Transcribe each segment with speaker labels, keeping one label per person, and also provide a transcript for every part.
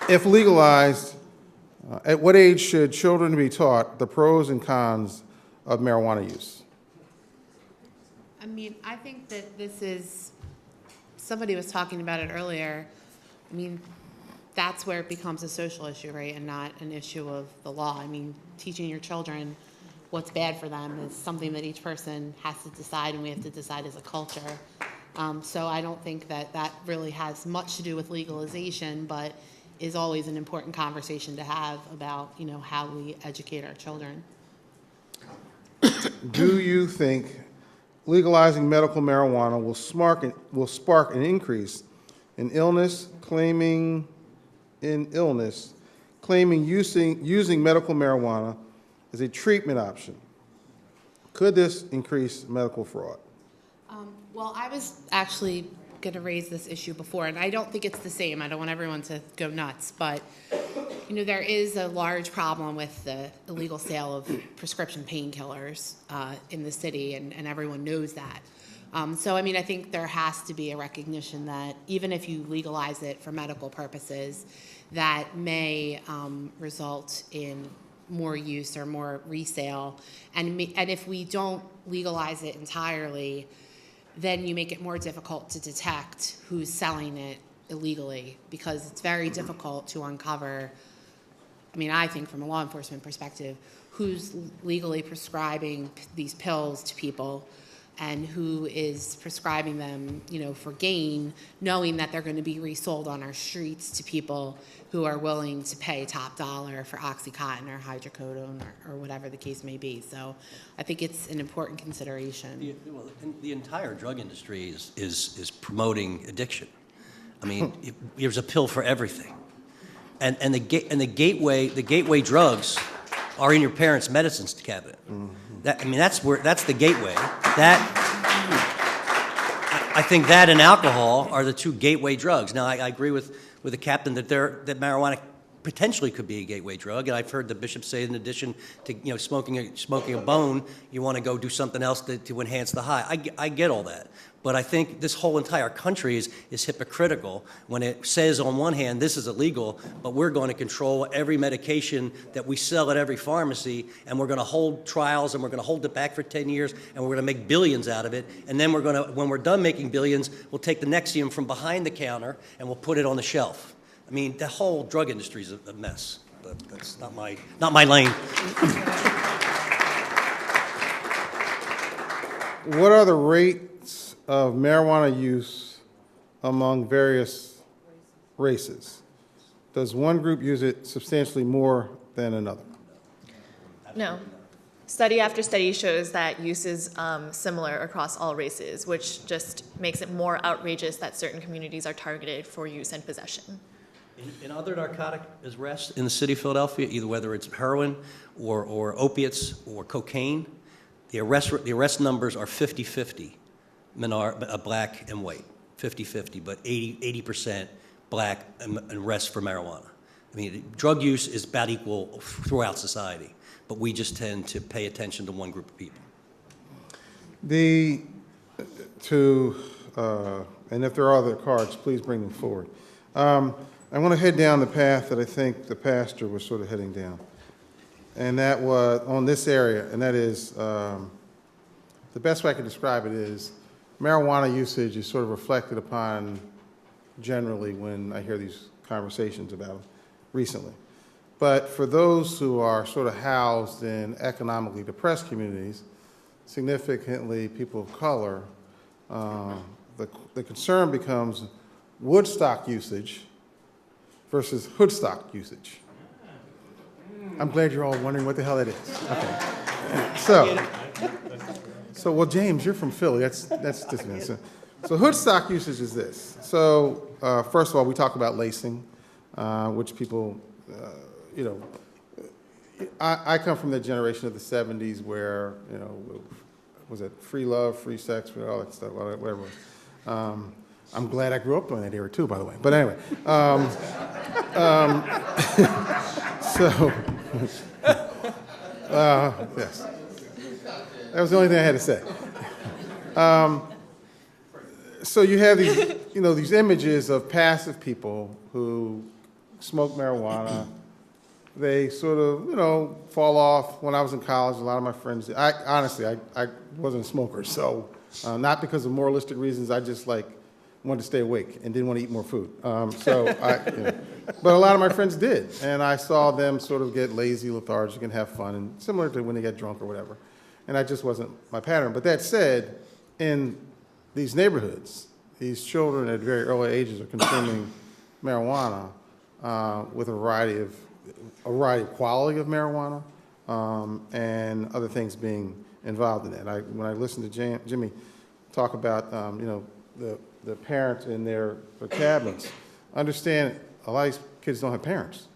Speaker 1: If legalized, at what age should children be taught the pros and cons of marijuana use?
Speaker 2: I mean, I think that this is, somebody was talking about it earlier. I mean, that's where it becomes a social issue, right, and not an issue of the law. I mean, teaching your children what's bad for them is something that each person has to decide, and we have to decide as a culture. So I don't think that that really has much to do with legalization, but is always an important conversation to have about, you know, how we educate our children.
Speaker 1: Do you think legalizing medical marijuana will spark an increase in claiming using medical marijuana as a treatment option? Could this increase medical fraud?
Speaker 2: Well, I was actually going to raise this issue before, and I don't think it's the same. I don't want everyone to go nuts, but you know, there is a large problem with the illegal sale of prescription painkillers in the city, and everyone knows that. So, I mean, I think there has to be a recognition that even if you legalize it for medical purposes, that may result in more use or more resale. And if we don't legalize it entirely, then you make it more difficult to detect who's selling it illegally, because it's very difficult to uncover, I mean, I think from a law enforcement perspective, who's legally prescribing these pills to people and who is prescribing them, you know, for gain, knowing that they're going to be resold on our streets to people who are willing to pay top dollar for Oxycontin or hydrocodone or whatever the case may be. So I think it's an important consideration.
Speaker 3: The entire drug industry is promoting addiction. I mean, there's a pill for everything, and the gateway drugs are in your parents' medicines cabinet. Mm-hmm. That's the gateway. I think that and alcohol are the two gateway drugs. Now, I agree with the captain that marijuana potentially could be a gateway drug, and I've heard the bishop say, in addition to smoking a bone, you want to go do something else to enhance the high. I get all that, but I think this whole entire country is hypocritical when it says on one hand this is illegal, but we're going to control every medication that we sell at every pharmacy, and we're going to hold trials, and we're going to hold it back for 10 years, and we're going to make billions out of it, and then when we're done making billions, we'll take the Nexium from behind the counter and we'll put it on the shelf. I mean, the whole drug industry is a mess, but that's not my lane.
Speaker 1: What are the rates of marijuana use among various races? Does one group use it substantially more than another?
Speaker 4: No. Study after study shows that use is similar across all races, which just makes it more outrageous that certain communities are targeted for use and possession.
Speaker 3: In other narcotic arrests in the city of Philadelphia, either whether it's heroin or opiates or cocaine, the arrest numbers are 50-50, black and white, 50-50, but 80% black and arrests for marijuana. I mean, drug use is about equal throughout society, but we just tend to pay attention to one group of people.
Speaker 1: And if there are other cards, please bring them forward. I want to head down the path that I think the pastor was sort of heading down. And that was on this area, and that is, the best way I can describe it is marijuana usage is sort of reflected upon generally when I hear these conversations about them recently. But for those who are sort of housed in economically depressed communities, significantly people of color, the concern becomes Woodstock usage versus Hoodstock usage. I'm glad you're all wondering what the hell that is. Okay. So well, James, you're from Philly. That's different. So Hoodstock usage is this. So first of all, we talk about lacing, which people, I come from the generation of the 70s where, was it free love, free sex, all that stuff, whatever it was. I'm glad I grew up during that era too, by the way. But anyway, yes, that was the only thing I had to say. So you have these, these images of passive people who smoke marijuana. They sort of, fall off. When I was in college, a lot of my friends, honestly, I wasn't a smoker, so not because of moralistic reasons, I just wanted to stay awake and didn't want to eat more food. But a lot of my friends did, and I saw them sort of get lazy, lethargic, and have fun, and similar to when they get drunk or whatever. And that just wasn't my pattern. But that said, in these neighborhoods, these children at very early ages are consuming marijuana with a variety of quality of marijuana and other things being involved in that. When I listened to Jimmy talk about the parents in their cabinets, understand a lot of these kids don't have parents.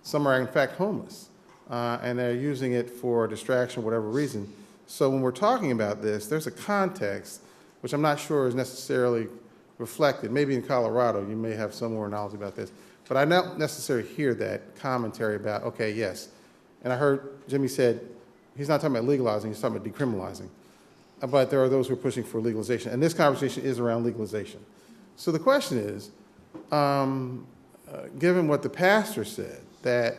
Speaker 1: Some are in fact homeless, and they're using it for distraction, whatever reason. So when we're talking about this, there's a context which I'm not sure is necessarily reflected. Maybe in Colorado, you may have some more knowledge about this, but I don't necessarily hear that commentary about, okay, yes. And I heard Jimmy said, he's not talking about legalizing, he's talking about decriminalizing. But there are those who are pushing for legalization. And this conversation is around legalization. So the question is, given what the pastor said, that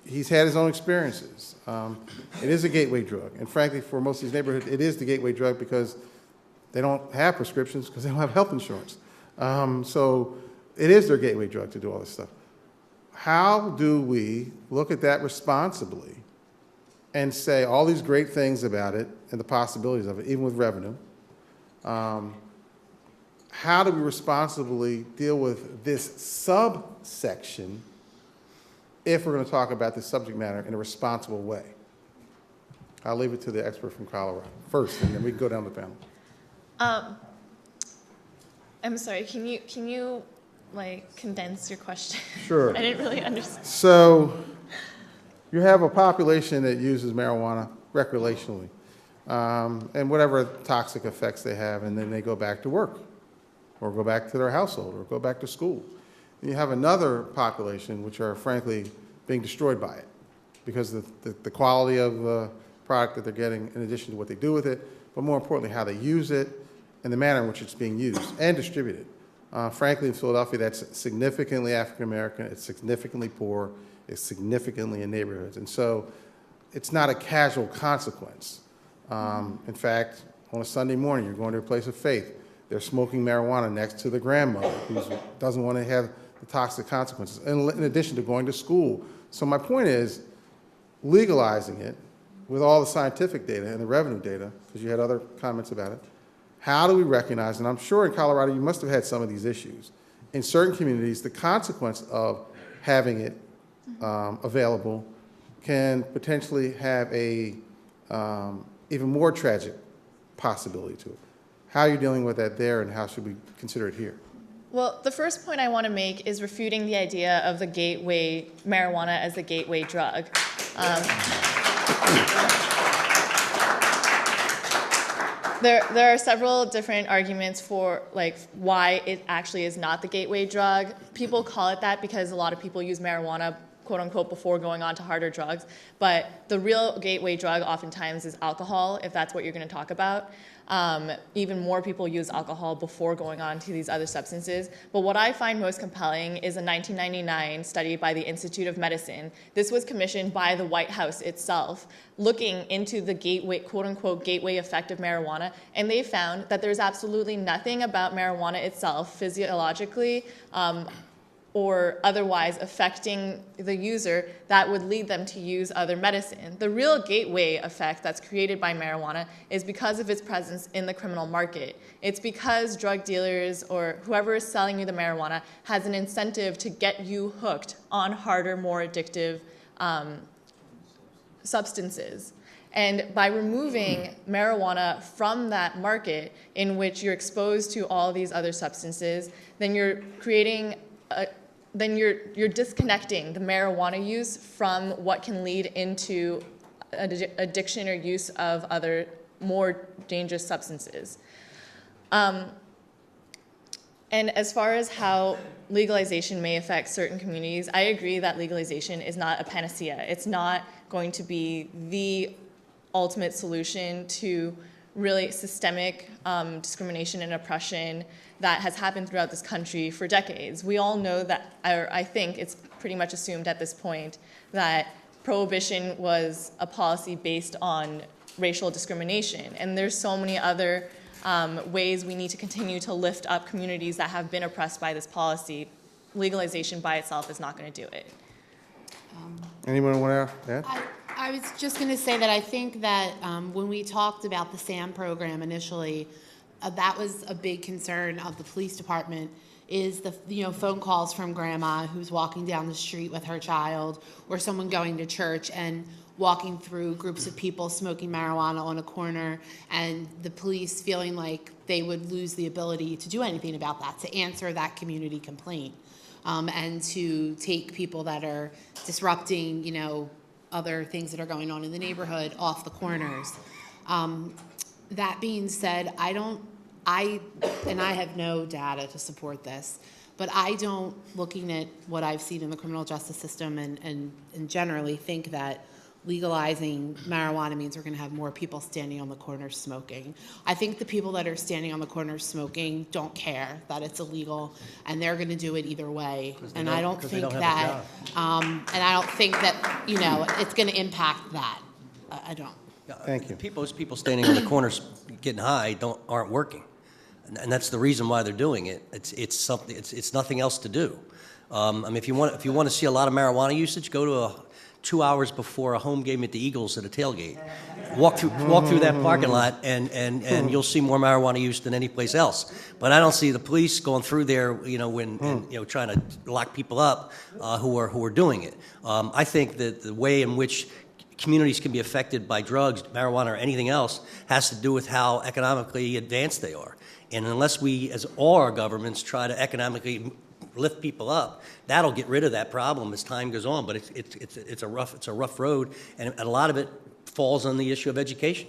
Speaker 1: he's had his own experiences, it is a gateway drug. And frankly, for most of these neighborhoods, it is the gateway drug because they don't have prescriptions because they don't have health insurance. So it is their gateway drug to do all this stuff. How do we look at that responsibly and say all these great things about it and the possibilities of it, even with revenue? How do we responsibly deal with this subsection if we're going to talk about this subject matter in a responsible way? I'll leave it to the expert from Colorado first, and then we can go down the panel.
Speaker 4: I'm sorry, can you condense your question?
Speaker 1: Sure.
Speaker 4: I didn't really understand.
Speaker 1: So you have a population that uses marijuana recreationally, and whatever toxic effects they have, and then they go back to work, or go back to their household, or go back to school. And you have another population which are frankly being destroyed by it because of the quality of the product that they're getting in addition to what they do with it, but more importantly how they use it and the manner in which it's being used and distributed. Frankly, in Philadelphia, that's significantly African American, it's significantly poor, it's significantly in neighborhoods. And so it's not a casual consequence. In fact, on a Sunday morning, you're going to a place of faith, they're smoking marijuana next to the grandmother who doesn't want to have the toxic consequences, in addition to going to school. So my point is, legalizing it with all the scientific data and the revenue data, because you had other comments about it, how do we recognize, and I'm sure in Colorado you must have had some of these issues, in certain communities the consequence of having it available can potentially have a even more tragic possibility to it. How are you dealing with that there, and how should we consider it here?
Speaker 4: Well, the first point I want to make is refuting the idea of the gateway, marijuana as the gateway drug. There are several different arguments for why it actually is not the gateway drug. People call it that because a lot of people use marijuana, quote unquote, before going on to harder drugs. But the real gateway drug oftentimes is alcohol, if that's what you're going to talk about. Even more people use alcohol before going on to these other substances. But what I find most compelling is a 1999 study by the Institute of Medicine. This was commissioned by the White House itself, looking into the gateway, quote unquote, gateway effect of marijuana. And they found that there's absolutely nothing about marijuana itself physiologically or otherwise affecting the user that would lead them to use other medicine. The real gateway effect that's created by marijuana is because of its presence in the criminal market. It's because drug dealers or whoever is selling you the marijuana has an incentive to get you hooked on harder, more addictive substances. And by removing marijuana from that market in which you're exposed to all these other substances, then you're creating then you're disconnecting the marijuana use from what can lead into addiction or use of other more dangerous substances. And as far as how legalization may affect certain communities, I agree that legalization is not a panacea. It's not going to be the ultimate solution to really systemic discrimination and oppression that has happened throughout this country for decades. We all know that, or I think it's pretty much assumed at this point, that prohibition was a policy based on racial discrimination. And there's so many other ways we need to continue to lift up communities that have been oppressed by this policy. Legalization by itself is not going to do it.
Speaker 1: Anyone want to add?
Speaker 2: I was just going to say that I think that when we talked about the SAM program initially, that was a big concern of the police department, is the phone calls from grandma who's walking down the street with her child, or someone going to church and walking through groups of people smoking marijuana on a corner, and the police feeling like they would lose the ability to do anything about that, to answer that community complaint, and to take people that are disrupting, other things that are going on in the neighborhood off the corners. That being said, I have no data to support this, but I don't, looking at what I've seen in the criminal justice system and generally think that legalizing marijuana means we're going to have more people standing on the corner smoking. I think the people that are standing on the corner smoking don't care that it's illegal, and they're going to do it either way. And I don't think that, it's going to impact that. I don't.
Speaker 1: Thank you.
Speaker 3: People standing on the corners getting high aren't working, and that's the reason why they're doing it. It's nothing else to do. If you want to see a lot of marijuana usage, go to 2 hours before a home game at the Eagles at a tailgate. Walk through that parking lot, and you'll see more marijuana use than any place else. But I don't see the police going through there, trying to lock people up who are doing it. I think that the way in which communities can be affected by drugs, marijuana, or anything else has to do with how economically advanced they are. And unless we, as all our governments, try to economically lift people up, that'll get rid of that problem as time goes on. But it's a rough road, and a lot of it falls on the issue of education.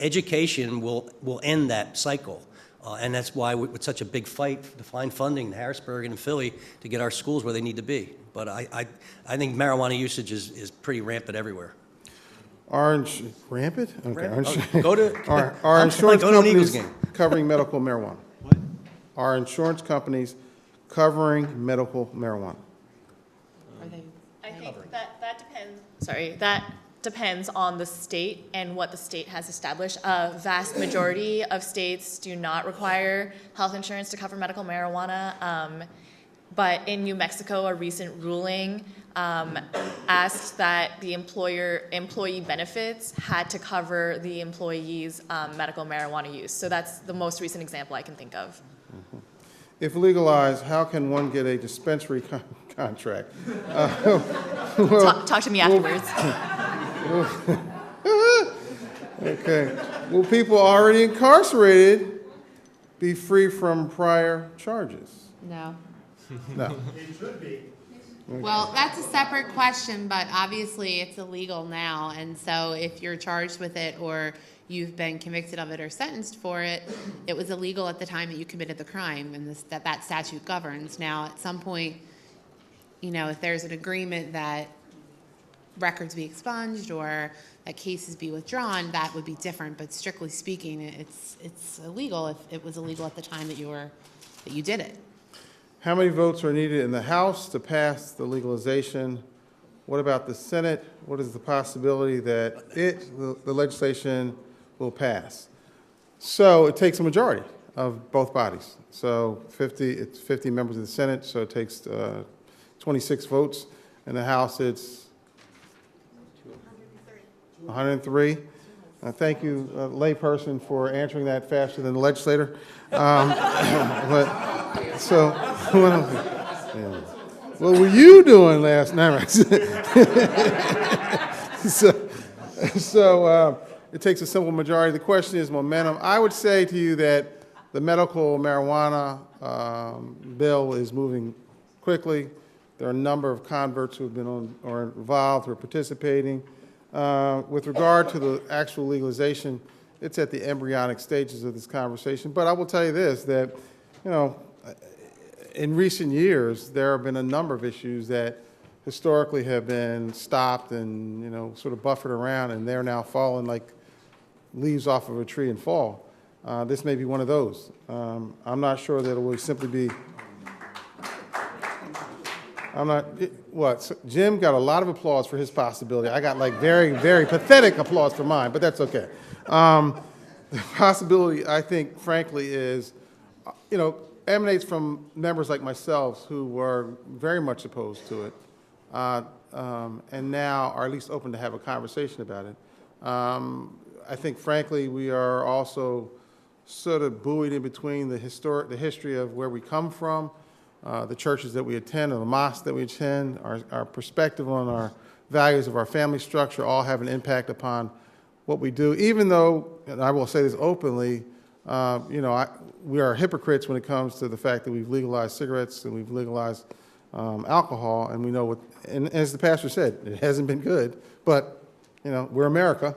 Speaker 3: Education will end that cycle, and that's why it's such a big fight to find funding in Harrisburg and in Philly to get our schools where they need to be. But I think marijuana usage is pretty rampant everywhere.
Speaker 1: Rampant? Okay.
Speaker 3: Go to
Speaker 1: Are insurance
Speaker 3: go to an Eagles
Speaker 1: companies
Speaker 3: game.
Speaker 1: covering medical marijuana? What? Are insurance companies covering medical marijuana?
Speaker 4: I think that depends. Sorry, that depends on the state and what the state has established. A vast majority of states do not require health insurance to cover medical marijuana. But in New Mexico, a recent ruling asked that the employee benefits had to cover the employee's medical marijuana use. So that's the most recent example I can think of.
Speaker 1: Mm-hmm. If legalized, how can one get a dispensary contract?
Speaker 4: Talk to me afterwards.
Speaker 1: Okay. Will people already incarcerated be free from prior charges?
Speaker 2: No.
Speaker 1: No.
Speaker 5: It should be.
Speaker 2: Well, that's a separate question, but obviously it's illegal now, and so if you're charged with it or you've been convicted of it or sentenced for it, it was illegal at the time that you committed the crime, and that statute governs. Now, at some point, if there's an agreement that records be expunged or that cases be withdrawn, that would be different. But strictly speaking, it's illegal if it was illegal at the time that you did it.
Speaker 1: How many votes are needed in the House to pass the legalization? What about the Senate? What is the possibility that the legislation will pass? So it takes a majority of both bodies. So it's 50 members of the Senate, so it takes 26 votes. In the House, it's 103. Thank you, layperson, for answering that faster than the legislator. What were you doing last night? So it takes a simple majority. The question is momentum. I would say to you that the medical marijuana bill is moving quickly. There are a number of converts who have been on or involved or participating. With regard to the actual legalization, it's at the embryonic stages of this conversation. But I will tell you this, that, in recent years, there have been a number of issues that historically have been stopped and, sort of buffered around, and they're now falling like leaves off of a tree and fall. This may be one of those. I'm not sure that it will simply be. Jim got a lot of applause for his possibility. I got like very, very pathetic applause for mine, but that's okay. The possibility, I think, frankly, is, emanates from members like myself who were very much opposed to it, and now are at least open to have a conversation about it. I think, frankly, we are also sort of buoyed in between the history of where we come from, the churches that we attend, or the mosques that we attend, our perspective on our values of our family structure all have an impact upon what we do, even though, and I will say this openly, we are hypocrites when it comes to the fact that we've legalized cigarettes and we've legalized alcohol, and we know what, and as the pastor said, it hasn't been good, but, we're America.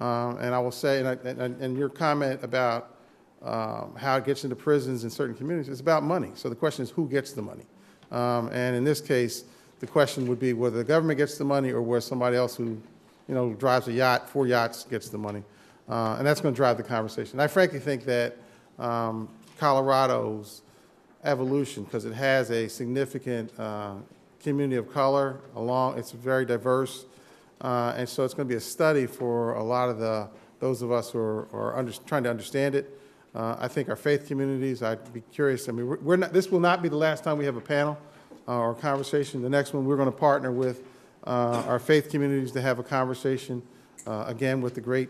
Speaker 1: And I will say, and your comment about how it gets into prisons in certain communities, it's about money. So the question is, who gets the money? And in this case, the question would be whether the government gets the money or whether somebody else who, drives a yacht, 4 yachts, gets the money. And that's going to drive the conversation. I frankly think that Colorado's evolution, because it has a significant community of color it's very diverse, and so it's going to be a study for a lot of those of us who are trying to understand it. I think our faith communities, I'd be curious. I mean, this will not be the last time we have a panel or conversation. The next one, we're going to partner with our faith communities to have a conversation, again, with the great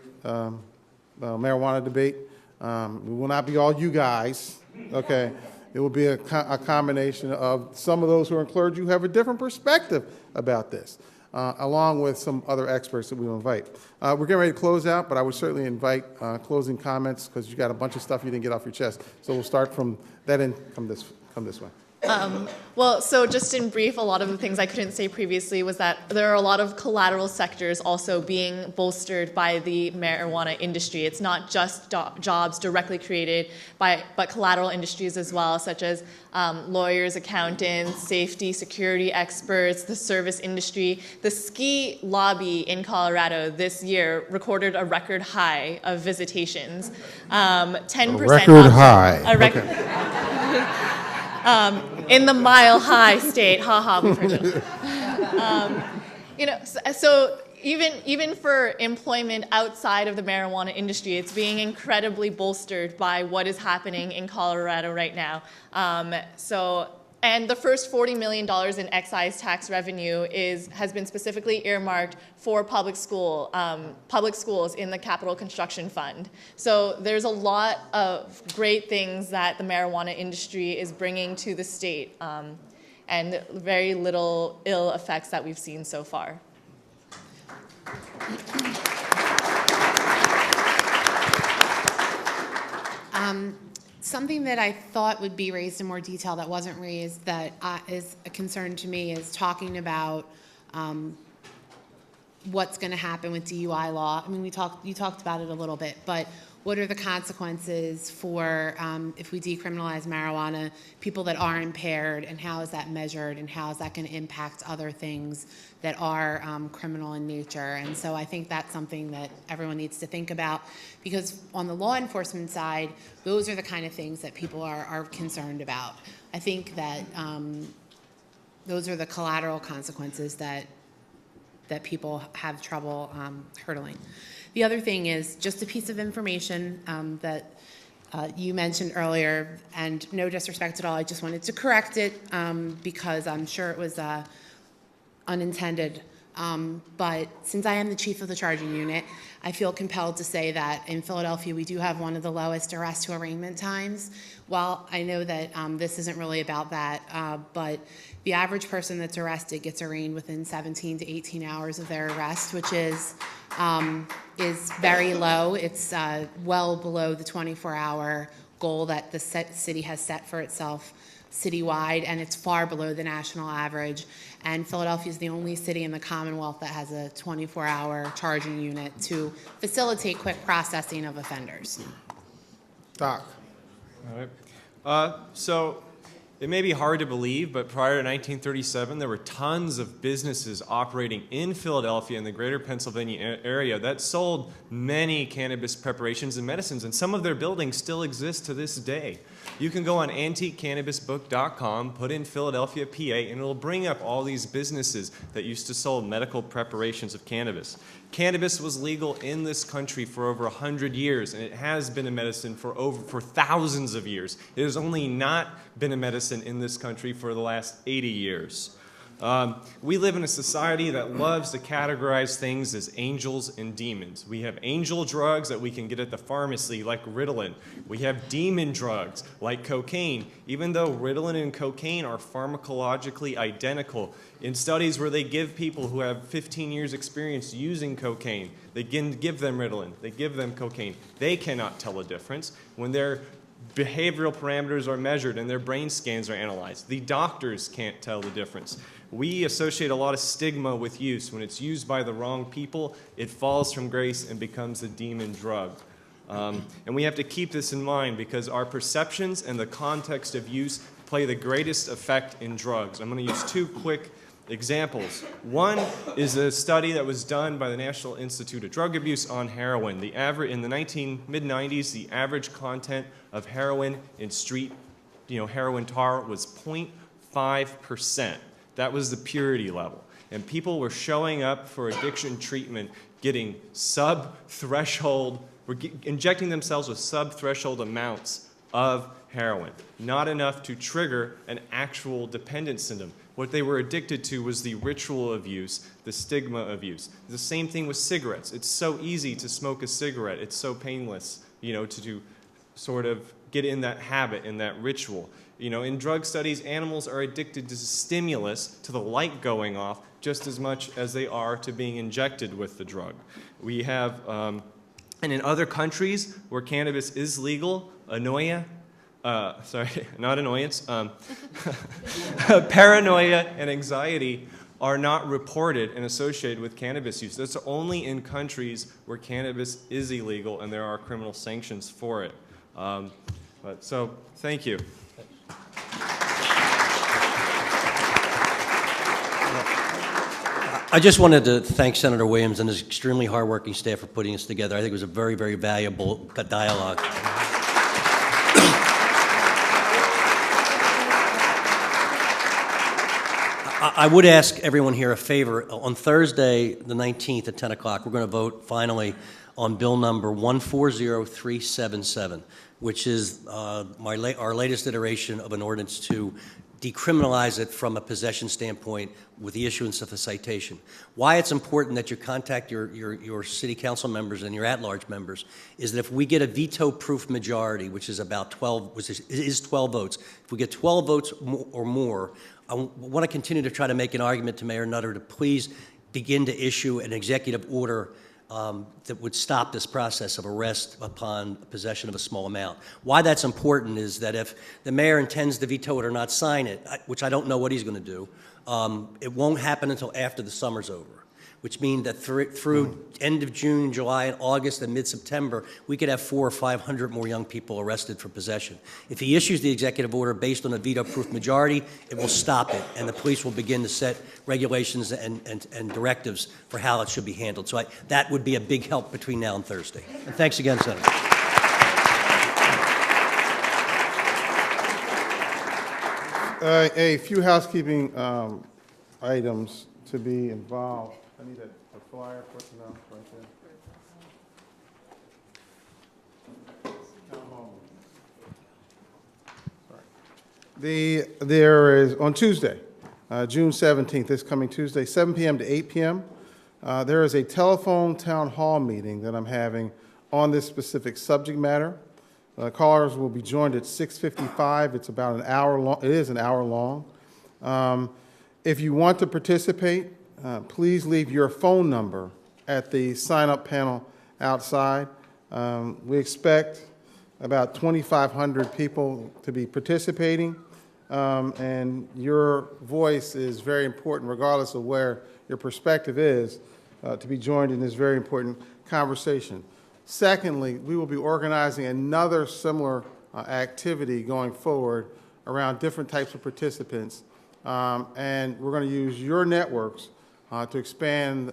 Speaker 1: marijuana debate. We will not be all you guys, okay? It will be a combination of some of those who are in clergy who have a different perspective about this, along with some other experts that we will invite. We're getting ready to close out, but I would certainly invite closing comments because you got a bunch of stuff you didn't get off your chest. So we'll start from that end, come this way.
Speaker 4: Well, so just in brief, a lot of the things I couldn't say previously was that there are a lot of collateral sectors also being bolstered by the marijuana industry. It's not just jobs directly created but collateral industries as well, such as lawyers, accountants, safety, security experts, the service industry. The ski lobby in Colorado this year recorded a record high of visitations. 10%
Speaker 1: A record high.
Speaker 4: In the Mile High state, haha, we've heard it. So even for employment outside of the marijuana industry, it's being incredibly bolstered by what is happening in Colorado right now. And the first $40 million in excise tax revenue has been specifically earmarked for public schools in the Capital Construction Fund. So there's a lot of great things that the marijuana industry is bringing to the state, and very little ill effects that we've seen so far.
Speaker 2: Something that I thought would be raised in more detail that wasn't raised that is a concern to me is talking about what's going to happen with DUI law. I mean, you talked about it a little bit, but what are the consequences for if we decriminalize marijuana, people that are impaired, and how is that measured, and how is that going to impact other things that are criminal in nature? And so I think that's something that everyone needs to think about, because on the law enforcement side, those are the kind of things that people are concerned about. I think that those are the collateral consequences that people have trouble hurdling. The other thing is just a piece of information that you mentioned earlier, and no disrespect at all, I just wanted to correct it because I'm sure it was unintended. But since I am the chief of the charging unit, I feel compelled to say that in Philadelphia we do have one of the lowest arrest to arraignment times. While I know that this isn't really about that, but the average person that's arrested gets arraigned within 17 to 18 hours of their arrest, which is very low. It's well below the 24-hour goal that the city has set for itself citywide, and it's far below the national average. And Philadelphia is the only city in the Commonwealth that has a 24-hour charging unit to facilitate quick processing of offenders.
Speaker 1: Doc.
Speaker 5: All right. So It may be hard to believe, but prior to 1937, there were tons of businesses operating in Philadelphia and the greater Pennsylvania area that sold many cannabis preparations and medicines, and some of their buildings still exist to this day. You can go on antiquecannabisbook.com, put in Philadelphia, PA, and it'll bring up all these businesses that used to sell medical preparations of cannabis. Cannabis was legal in this country for over 100 years, and it has been a medicine for thousands of years. It has only not been a medicine in this country for the last 80 years. We live in a society that loves to categorize things as angels and demons. We have angel drugs that we can get at the pharmacy, like Ritalin. We have demon drugs, like cocaine, even though Ritalin and cocaine are pharmacologically identical. In studies where they give people who have 15 years experience using cocaine, they give them Ritalin, they give them cocaine. They cannot tell a difference when their behavioral parameters are measured and their brain scans are analyzed. The doctors can't tell the difference. We associate a lot of stigma with use. When it's used by the wrong people, it falls from grace and becomes a demon drug. And we have to keep this in mind because our perceptions and the context of use play the greatest effect in drugs. I'm going to use two quick examples. One is a study that was done by the National Institute of Drug Abuse on heroin. In the mid-90s, the average content of heroin in street heroin tar was 0.5%. That was the purity level. And people were showing up for addiction treatment getting sub-threshold, injecting themselves with sub-threshold amounts of heroin. Not enough to trigger an actual dependence syndrome. What they were addicted to was the ritual of use, the stigma of use. The same thing with cigarettes. It's so easy to smoke a cigarette. It's so painless, to sort of get in that habit, in that ritual. In drug studies, animals are addicted to stimulus, to the light going off, just as much as they are to being injected with the drug. We have, and in other countries where cannabis is legal, paranoia and anxiety are not reported and associated with cannabis use. That's only in countries where cannabis is illegal and there are criminal sanctions for it. So, thank you.
Speaker 3: I just wanted to thank Senator Williams and his extremely hardworking staff for putting this together. I think it was a very, very valuable dialogue. I would ask everyone here a favor. On Thursday, the 19th at 10 o'clock, we're going to vote finally on bill number 140377, which is our latest iteration of an ordinance to decriminalize it from a possession standpoint with the issuance of a citation. Why it's important that you contact your city council members and your at-large members is that if we get a veto-proof majority, which is about 12, which is 12 votes, if we get 12 votes or more, I want to continue to try to make an argument to Mayor Nutter to please begin to issue an executive order that would stop this process of arrest upon possession of a small amount. Why that's important is that if the mayor intends to veto it or not sign it, which I don't know what he's going to do, it won't happen until after the summer's over, which means that through end of June, July, and August, and mid-September, we could have 400 or 500 more young people arrested for possession. If he issues the executive order based on a veto-proof majority, it will stop it, and the police will begin to set regulations and directives for how it should be handled. So that would be a big help between now and Thursday. And thanks again, Senator.
Speaker 1: A few housekeeping items to be involved. I need a flyer for it now, right there. Town hall meeting. Sorry. There is, on Tuesday, June 17th, this coming Tuesday, 7 p.m. to 8 p.m., there is a telephone town hall meeting that I'm having on this specific subject matter. Callers will be joined at 6:55. It's about an hour long. It is an hour long. If you want to participate, please leave your phone number at the sign-up panel outside. We expect about 2,500 people to be participating, and your voice is very important, regardless of where your perspective is, to be joined in this very important conversation. Secondly, we will be organizing another similar activity going forward around different types of participants, and we're going to use your networks to expand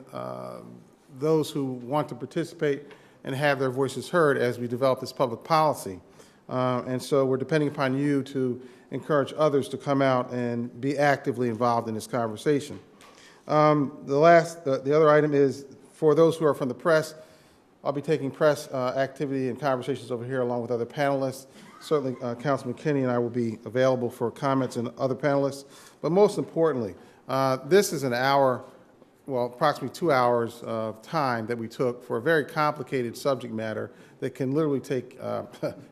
Speaker 1: those who want to participate and have their voices heard as we develop this public policy. And so we're depending upon you to encourage others to come out and be actively involved in this conversation. The other item is for those who are from the press. I'll be taking press activity and conversations over here along with other panelists. Certainly, Councilman Kinney and I will be available for comments and other panelists. But most importantly, this is an hour, well, approximately 2 hours of time that we took for a very complicated subject matter that can literally take,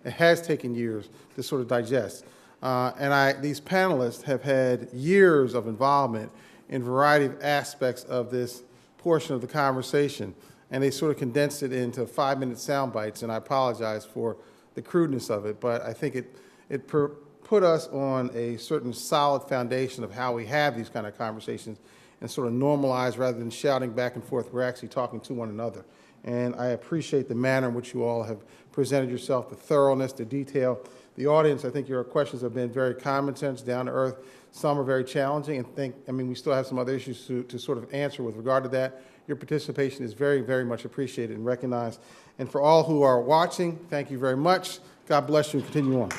Speaker 1: it has taken years to sort of digest. These panelists have had years of involvement in a variety of aspects of this portion of the conversation, and they sort of condensed it into 5-minute sound bites, and I apologize for the crudeness of it, but I think it put us on a certain solid foundation of how we have these kind of conversations and sort of normalize rather than shouting back and forth. We're actually talking to one another. And I appreciate the manner in which you all have presented yourself, the thoroughness, the detail. The audience, I think your questions have been very common sense, down to earth. Some are very challenging, and we still have some other issues to sort of answer with regard to that. Your participation is very, very much appreciated and recognized. And for all who are watching, thank you very much. God bless you and continue on.